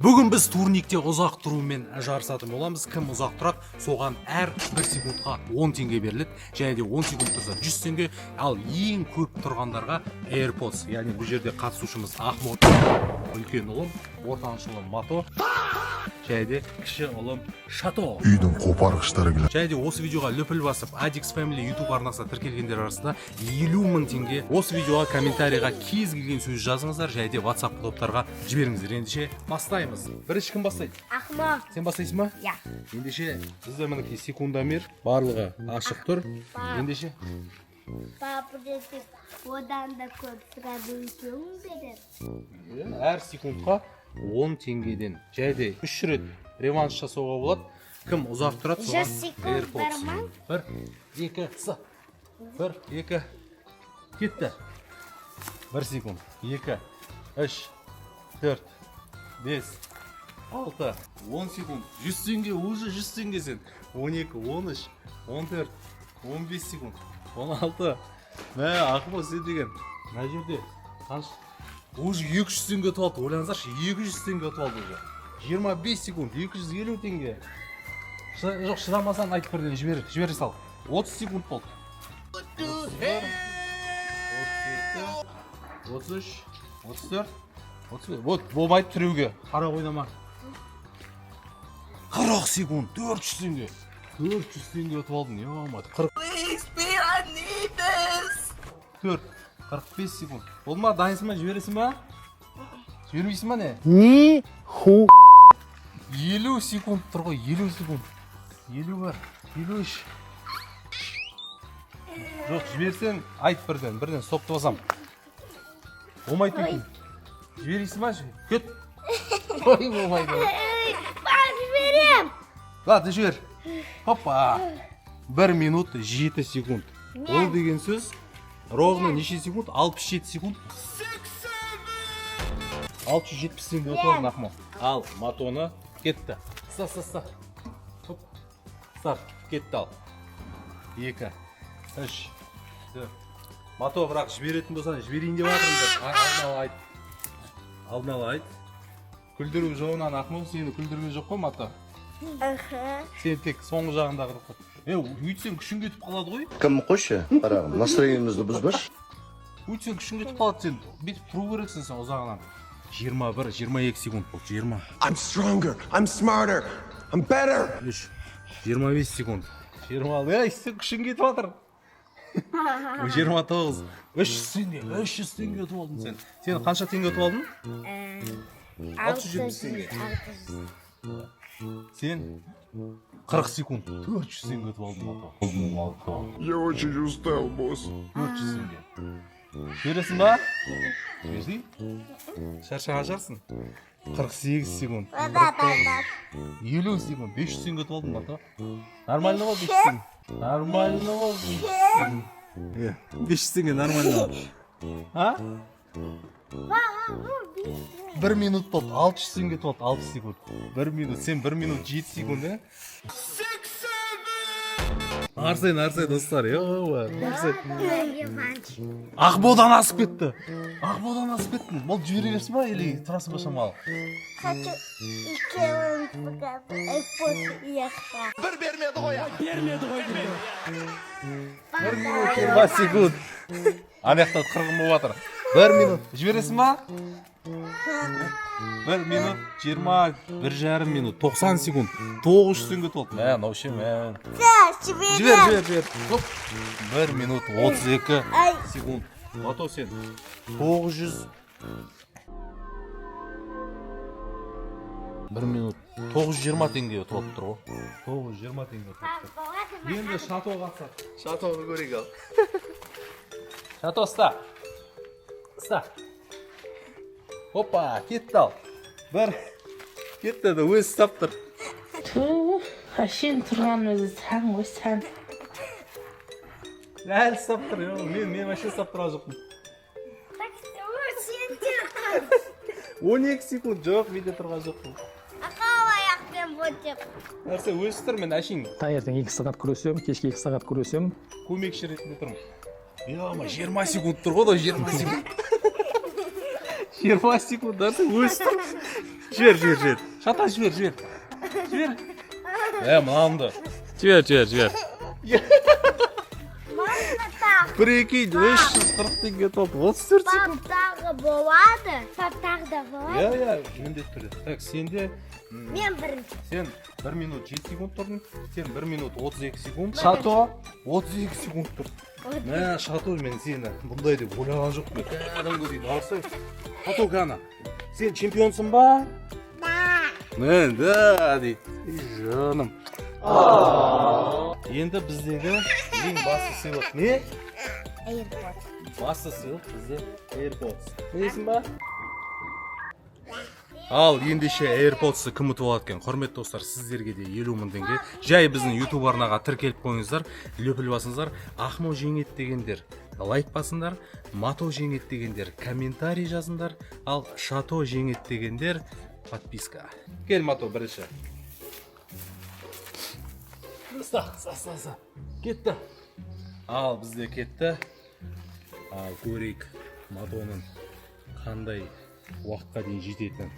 Бүгін біз турникте ұзақ тұрумен жарысатын боламыз. Кім ұзақ тұрады, соған әр 1 секундқа 10 теңге беріледі. Және де 10 секунд тұрса 100 теңге. Ал ең көп тұрғандарға AirPods. Яғни бұл жерде қатысушымыз Ахмет, үлкен ұлым, ортаншы ұлым Мато, және де кіші ұлым Шато. Үйдің қопарғыштары келеді. Және де осы видеоға лүпіл басып, Adix Family YouTube арнасына тіркелгендер арасында 50 000 теңге. Осы видеоға комментарийға кез келген сөз жазыңыздар, және де WhatsApp топтарға жіберіңіздер. Ендеше бастаймыз. Бірінші кім бастайды? Ахмет. Сен бастайсың ба? Я. Ендеше бізде мінекей секундомер барлығы ашық тұр. Ендеше Папа десе, одан да көп сұрады өтеуің береді. әр секундқа 10 теңгеден. Және де 3 рет реванш жасауға болады. Кім ұзақ тұрады, соған 100 секунд барман. 1, 2, 1, 2, кетті. 1 секунд, 2, 3, 4, 5, 6, 10 секунд. 100 теңге, уже 100 теңге сен. 12, 13, 14, 15 секунд, 16. Мә, Ақбол сен деген. Мына жерде қанша? Уже 200 теңге ұтып алды. Ойлаңыздаршы, 200 теңге ұтып алды уже. 25 секунд, 250 теңге. Жоқ, шыдамасаң айтып бірден жібере сал. 30 секунд болды. 31, 32, 33, 34, 35. Вот, болмайды түреуге. Қара ойнама. 40 секунд, 400 теңге. 400 теңге ұтып алдың, не болмайды. 45 секунд. Болды ма, дайынсың ба, жібересің ба? Жібермейсің ба не? Ни ху 50 секунд тұр ғой, 50 секунд. 50 бар, 53. Жоқ, жіберсең, айт бірден стопты басам. Болмайды екен. Жіберейсің ба? Кет. Ой, болмайды. Бақ жіберем. Ладно, жібер. Хоппа. 1 минут 7 секунд. Ол деген сөз, ровно неше секунд? 67 секунд. 670 теңге ұтып алдың, Ахмет. Ал, Матоны кетті. Ста. Хоп. Старт, кетті ал. 2, 3, 4. Мато, бірақ жіберетін болсаң, жіберейін деп жатырмын. Алдын ала айт. Күлдіру жоғынан Ахмет, сені күлдірген жоқ қой, Мато? Сен тек соңғы жағындағы рұқсат. Үйтсең күшің кетіп қалады ғой. Кім қойшы? Қарағым, настроениемізді бұзбаш. Үйтсең күшің кетіп қалады, сен бүйтіп тұру керексің сен ұзағынан. 21, 22 секунд болды, 20. I'm stronger, I'm smarter, I'm better. 3, 25 секунд. 20, сен күшің кетіп жатыр. 29, 300 теңге ұтып алдың сен. Сен қанша теңге ұтып алдың? 670 теңге. Сен 40 секунд, 400 теңге ұтып алдың. Я очень устал, босс. 400 теңге. Бересің ба? Берсей? Шаршаға жарсың? 48 секунд. 50 секунд, 500 теңге ұтып алдың, Мато. Нормально ғой 500 теңге. Нормально ғой. 500 теңге нормально. А? 1 минут болды, 600 теңге ұтып алды, 6 секунд. 1 минут, сен 1 минут 7 секунд, е? Арсен, достар, Ақбодан асып кетті. Бұл жібере берсін ба, или тұрасың ба шамалы? Хочу екеуін айфон ияққа. Bir vermedi koya. 1 минут 20 секунд. Анаяқтан 40 болып жатыр. 1 минут. Жібересің ба? 1 минут 20, 1,5 минут, 90 секунд. 900 теңге толды. Мә, науше, мә. Жібер. Хоп. 1 минут 32 секунд. Мато сен. 900. 1 минут 920 теңге ұтып алып тұр ғой. 920 теңге ұтып тұр. Енді Шатоға қатысады. Шатоны көрейік ал. Шато, ста. Опа, кетті ал. Кетті да, өзі ұстап тұр. сен тұрған өзі сән ғой, сән. Әлі ұстап тұр, мен вообще ұстап тұра жоқпын. 12 секунд жоқ, мен де тұрған жоқпын. Ақау аяқпен бұтып. Нәрсе, өзі тұр, мен әшейін Таңертең 2 сағат күресем, кешке 2 сағат күресем. көмекші ретінде тұрмын. 20 секунд тұр ғой, 20 секунд. 20 секунд, нәрсе, өзі тұр. жібер. Шата жібер. Мынамды. Жібер. Прикинь, 540 теңге толды. 34 секунд. Паптағы болады. Паптағы да болады. Иә, міндетті түрде. Так, сенде Мен бірінші. сен 1 минут 7 секунд тұрдың. Сен 1 минут 32 секунд. Шато 32 секунд тұрды. Мә, Шато, мен сені бұндай деп ойлаған жоқпын. Кәдімгі дейді. Алсай. Шато Гана. Сен чемпионсың ба? Да. Мен, да, дейді. Жаным. Енді біздегі ең басты сыйлық не? AirPods. Басты сыйлық бізде AirPods. Білесің ба? Ал ендеше AirPods'ы кім ұтып алады екен? Құрметті достар, сіздерге де 50 мың теңге. Жай біздің YouTube арнаға тіркеліп қойыңыздар, лөпіл басыңыздар. Ахмо жеңет дегендер лайк басыңдар, Мато жеңет дегендер комментарий жазыңдар, ал Шато жеңет дегендер подписка. Кел Мато бірінші. Ста. Кетті. Ал бізде кетті. Ал көрейік Матоның қандай уақытқа дейін жететін.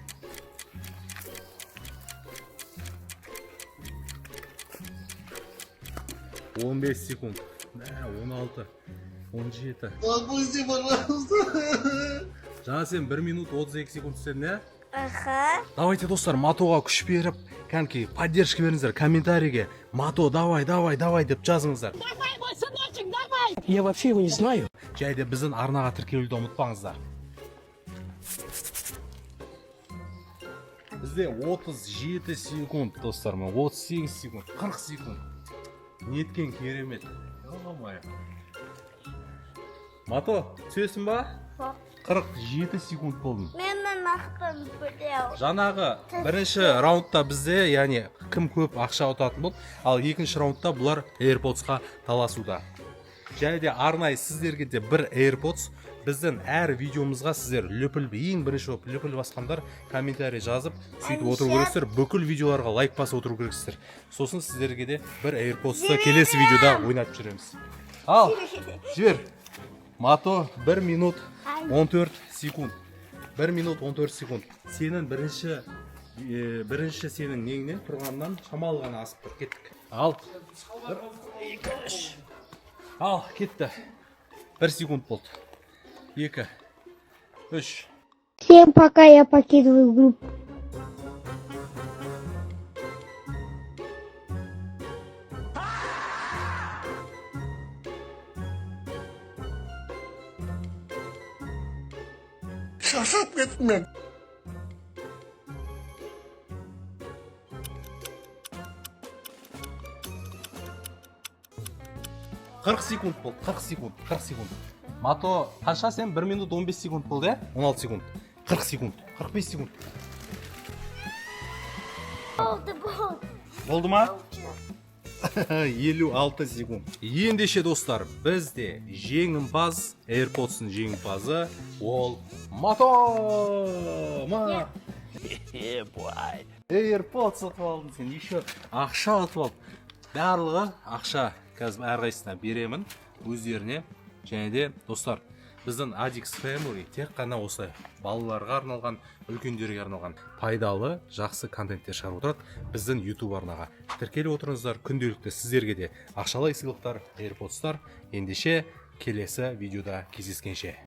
Он 15 секунд. 16, 17. Отпусти, пожалуйста. Жаңа сен 1 минут 32 секунд істедің, не? Аха. Давайте, достар, Матоға күш беріп, кәнекей поддержка беріңіздер комментарийге. Мато, давай деп жазыңыздар. Я вообще его не знаю. Жайда біздің арнаға тіркелуді ұмытпаңыздар. Бізде 37 секунд, достар, 38 секунд, 40 секунд. Неткен керемет. Мато, түсесің ба? 47 секунд болдың. Менің ақтан білеу. Жаңағы бірінші раундта бізде, яғни кім көп ақша ұтатын болды, ал екінші раундта бұлар AirPods'қа таласуда. Және де арнайы сіздерге де бір AirPods, біздің әр видеомызға сіздер ең бірінші болып лөпіл басқандар комментарий жазып, сөйтіп отыру керексіздер, бүкіл видеоларға лайк басып отыру керексіздер. Сосын сіздерге де бір AirPods'ты келесі видеода ойнатып жүреміз. Ал, жібер. Мато 1 минут 14 секунд. 1 минут 14 секунд. Сенің бірінші сенің неңнен тұрғаннан шамалы ғана асып тұр. Кеттік. Ал. 1, 2, 3. Ал, кетті. 1 секунд болды. 2, 3. Всем пока, я покидываю группу. Şaşıp gitme. Қырық секунд болды. 40 секунд. Мато, қанша сен 1 минут 15 секунд болды, ә? 16 секунд. 40 секунд. 45 секунд. Болды. Болды ма? 56 секунд. Ендеше достар, бізде жеңімпаз, AirPods'ың жеңімпазы ол Мато! AirPods ұтып алдың сен, еще ақша ұтып алдың. Барлығы ақша қазір әрқайсысына беремін өздеріне. Және де достар, біздің Adix Family тек қана осы балаларға арналған, үлкендерге арналған пайдалы, жақсы контенттер шығарып отырады. Біздің YouTube арнаға тіркеліп отырыңыздар, күнделікті сіздерге де ақшалай сыйлықтар, AirPods'тар. Ендеше келесі видеода кездескенше.